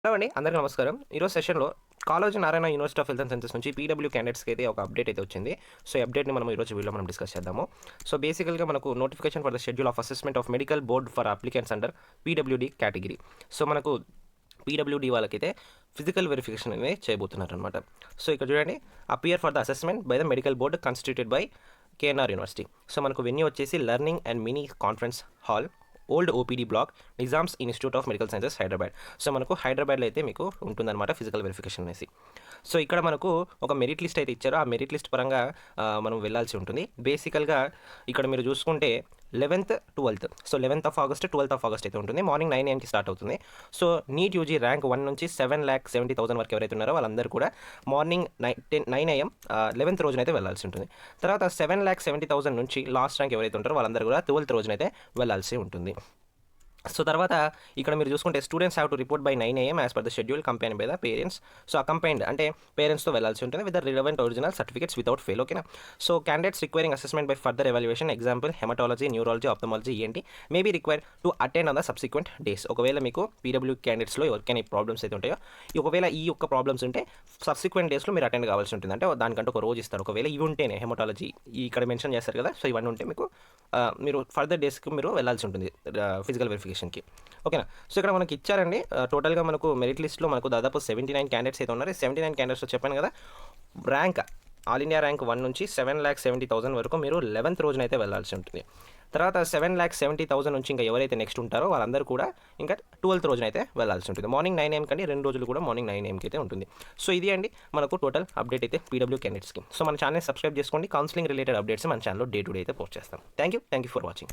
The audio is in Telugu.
హలో అండి, అందరికీ నమస్కారం. ఈరోజు సెషన్‌లో Kaloji Narayana university of health and sciences నుంచి పీడబ్ల్యూ క్యాండిడేట్స్‌కి అయితే ఒక అప్డేట్ అయితే వచ్చింది. సో, ఈ అప్డేట్‌ని మనం ఈరోజు వీడియోలో డిస్కస్ చేద్దాము. సో, బేసికల్‌గా మనకు notification for the schedule of assessment of medical board for applicants under PWD category. So, మనకు పీడబ్ల్యూడీ వాళ్ళకైతే ఫిజికల్ వెరిఫికేషన్ అనేది చేయబోతున్నారనమాట. సో, ఇక్కడ చూడండి, appear for the assessment by the medical board constituted by KNR university. So, మనకు వెన్యూ వచ్చేసి learning and mini conference hall, old OPD block, Nizam's institute of medical sciences, Hyderabad. So, మనకు హైదరాబాద్లో అయితే మీకు ఉంటుందన్నమాట ఫిజికల్ వెరిఫికేషన్ అనేసి. సో, ఇక్కడ మనకు ఒక మెరిట్ లిస్ట్ అయితే ఇచ్చారు. ఆ మెరిట్ లిస్ట్ పరంగా మనం వెళ్ళాల్సి ఉంటుంది. బేసికల్గా ఇక్కడ మీరు చూసుకుంటే 11th, 12th. So, 11th of August, 12th of August అయితే ఉంటుంది. మార్నింగ్ 9 AM స్టార్ట్ అవుతుంది. సో, నీట్ యూజీ ర్యాంక్ 1 నుంచి 7,70,000 వరకు ఎవరైతే ఉన్నారో వాళ్ళందరూ కూడా మార్నింగ్ 9 AM 11th రోజునైతే వెళ్ళాల్సి ఉంటుంది. తర్వాత 7,70,000 నుంచి లాస్ట్ ర్యాంక్ ఎవరైతే ఉంటారో వాళ్ళందరూ కూడా 12th రోజునైతే వెళ్ళాల్సి ఉంటుంది. సో, తర్వాత ఇక్కడ మీరు చూసుకుంటే students have to report by 9 AM as per the schedule accompanied by the parents. So, accompanied అంటే పేరెంట్స్తో వెళ్ళాల్సి ఉంటుంది with the relevant original certificates without fail. ఓకేనా. So, candidates requiring assessment by further evaluation, example haematology, neurology, ophthalmology, ENT may be required to attend on the subsequent days. ఒకవేళ మీకు పీడబ్ల్యూ క్యాండిడేట్స్లో ఎవరికైనా ఈ ప్రాబ్లమ్స్ అయితే ఉంటాయో, ఒకవేళ ఈ యొక్క ప్రాబ్లమ్స్ ఉంటే సబ్సిక్వెంట్ డేస్లో మీరు అటెండ్ కావాల్సి ఉంటుంది. అంటే దానికంటే ఒక రోజు ఇస్తారు. ఒకవేళ ఇవి ఉంటేనే హెమటాలజీ ఇక్కడ మెన్షన్ చేస్తారు కదా, సో ఇవన్నీ ఉంటే మీకు మీరు ఫర్దర్ డేస్కి మీరు వెళ్ళాల్సి ఉంటుంది ఫిజికల్ వెరిఫికేషన్కి. ఓకేనా. సో, ఇక్కడ మనకి ఇచ్చారండి టోటల్గా మనకు మెరిట్ లిస్ట్లో మనకు దాదాపు 79 క్యాండిడేట్స్ అయితే ఉన్నారు. 79 క్యాండిడేట్స్లో చెప్పాను కదా, ర్యాంక్ ఆల్ ఇండియా ర్యాంక్ 1 నుంచి 7,70,000 వరకు మీరు 11th రోజున అయితే వెళ్ళాల్సి ఉంటుంది. తర్వాత 7,70,000 నుంచి ఇంకా ఎవరైతే నెక్స్ట్ ఉంటారో వాళ్ళందరూ కూడా ఇంకా 12th రోజున అయితే వెళ్ళాల్సి ఉంటుంది. మార్నింగ్ 9 AM కండి 2 రోజులు కూడా మార్నింగ్ 9 AM అయితే ఉంటుంది. సో, ఇది అండి మనకు టోటల్ అప్డేట్ అయితే పీడబ్ల్యూ క్యాండిడేట్స్కి. సో, మన ఛానల్ సబ్స్క్రైబ్ చేసుకోండి. కౌన్సిలింగ్ రిలేటెడ్ అప్డేట్స్ మన ఛానల్లో డే టు డే అయితే పోస్ట్ చేస్తాం. Thank you for watching.